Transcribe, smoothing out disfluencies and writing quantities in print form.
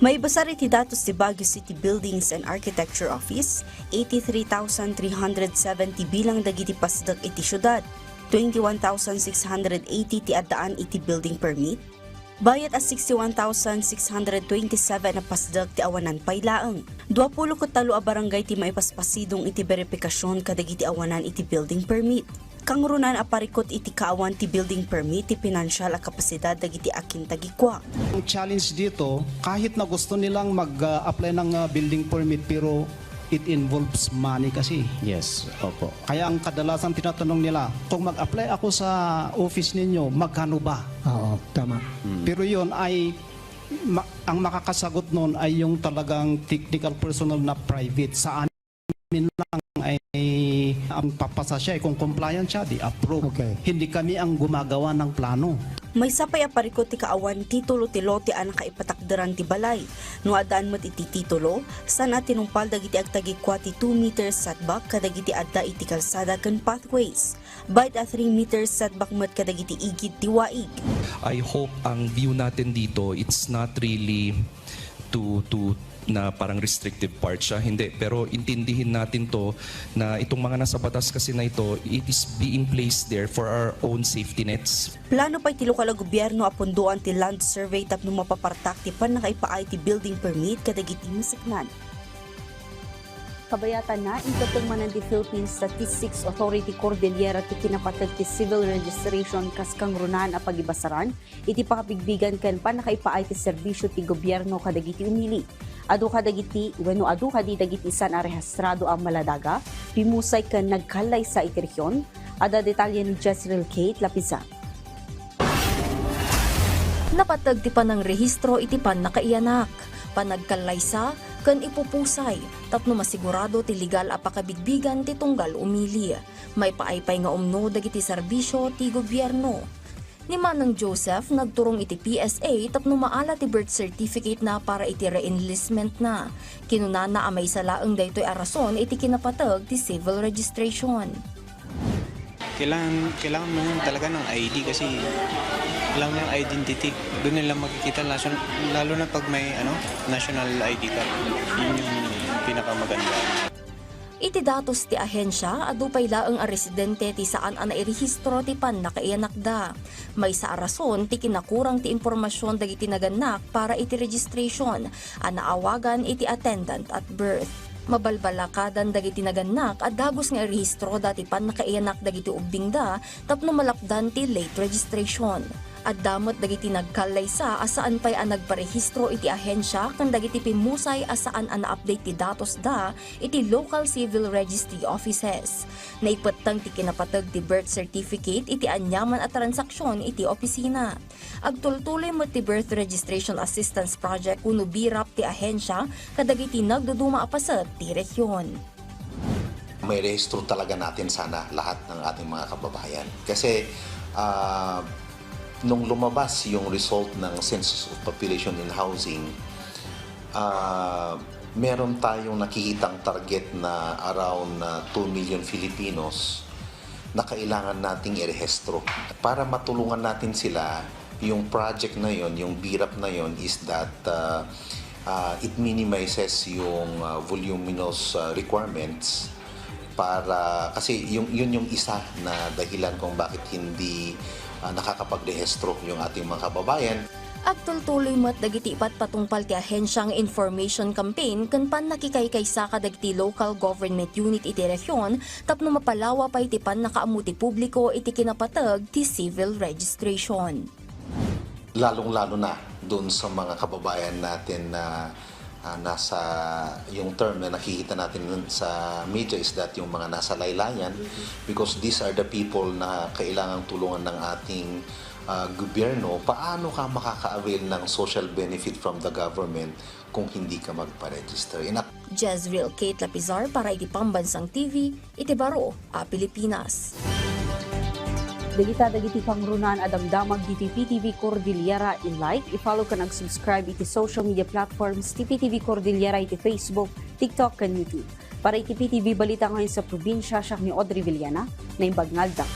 May basar iti datos ti Baguio City Buildings and Architecture Office, 83,370 bilang dagiti pasdag iti syudad, 21,680 ti addaan iti building permit, bayat as 61,627 na pasdag ti awanan paylaeng. 23 a barangay ti maipaspasidong iti verifikasyon kadagiti awanan iti building permit. Kangurunan aparikot iti kaawan ti building permit ti pinansyal a kapasidad dagiti akin tagikwa. Ang challenge dito, kahit na gusto nilang mag-apply ng building permit pero it involves money kasi. Yes, opo. Kaya ang kadalasan tinatanong nila, kung mag-apply ako sa office ninyo, magkano ba? Oo, tama. Pero yun ay, ang makakasagot nun ay yung talagang technical personnel na private. Sa amin lang ay ang papasa siya, kung compliant siya, di approve. Okay. Hindi kami ang gumagawa ng plano. May sapay aparikot ti kaawan titulo ti lote ang nakaipatakderan ti balay. No adaan mo't iti titulo, sana tinumpal dagiti agtagikwa ti 2 meters setback kadagiti adda iti kalsada ken pathways. Bayad a 3 meters setback mo't kadagiti igid ti waig. I hope ang view natin dito, it's not really to na parang restrictive part siya. Hindi. Pero intindihin natin to na itong mga nasa batas kasi na ito, it is being placed there for our own safety nets. Plano pa'y ti lokal a gobyerno apunduan ti land survey tapno mapapartak ti pan nakaipaay ti building permit kadagiti masiknan. Kabayatan na, itatong manan ti Philippine Statistics Authority Cordillera ti kinapatag ti civil registration kas kangrunan a pagibasaran, iti pakapigbigan ken pan nakaipaay ti serbisyo ti gobyerno kadagiti umili. Adu kadagiti wenno adu kadi dagiti isan a rehistrado ang maladaga, pimusay ken nagkalay sa iti rehiyon, ada detalye ni Jezreel Kate Lapizan. Napatag ti panang rehistro iti pan nakaiyanak, panagkalaysa ken ipupusay tapno masigurado ti legal a pakabigbigan ti tunggal umili. May paaypay nga umno dagiti serbisyo ti gobyerno. Ni Manang Joseph nagturong iti PSA tapno maala ti birth certificate na para iti re-enlistment na. Kinunana amay salaeng daytoy a rason iti kinapatag ti civil registration. Kailangan mo talaga ng ID kasi kailangan ng identity. Doon nila makikita lalo na pag may national ID card. Yun yung pinakamaganda. Iti datos ti ahensya, adupay laeng a residente ti saan a nairehistro ti pan nakaiyanak da. May sa rason ti kinakurang ti impormasyon dagiti naganak para iti registration, a naawagan iti attendant at birth. Mabalbalakadan dagiti naganak at dagos nga irehistro dati pan nakaiyanak dagiti ubing da tapno malapdan ti late registration. At damot dagiti nagkalaysa asaan pay ang nagparehistro iti ahensya kan dagiti pimusay asaan ang na-update ti datos da iti local civil registry offices. Naipatang ti kinapatag ti birth certificate iti anyaman at transaksyon iti opisina. Agtultuloy mo ti birth registration assistance project kuno birap ti ahensya kadagiti nagduduma apasat ti rehiyon. May rehistro talaga natin sana lahat ng ating mga kababayan. Kasi nung lumabas yung result ng Census of Population and Housing, meron tayong nakikitang target na around 2 million Filipinos na kailangan nating irehistro. Para matulungan natin sila, yung project na yon, yung BIRAP na yon is that it minimizes yung voluminous requirements kasi yun yung isa na dahilan kung bakit hindi nakakapagrehistro yung ating mga kababayan. Agtultuloy mo't dagiti patungpal ti ahensyang information campaign kan pan nakikaykaysa kadagiti local government unit iti rehiyon tapno mapalawa pa iti pan nakaamuti publiko iti kinapatag ti civil registration. Lalong-lalo na doon sa mga kababayan natin na nasa yung term na nakikita natin sa media is that yung mga nasa laylayan, because these are the people na kailangang tulungan ng ating gobyerno. Paano ka makaka-avail ng social benefit from the government kung hindi ka magpa-register? Jezreel Kate Lapizar para iti Pambansang TV, iti Baro, Pilipinas. Dagiti pangrunan adamdamag diti PTV Cordillera in like, i-follow ka nag-subscribe iti social media platforms ti PTV Cordillera iti Facebook, TikTok, and YouTube. Para iti PTV balita ngayon sa probinsya, siya ni Audrey Villana, na imbag ngalda.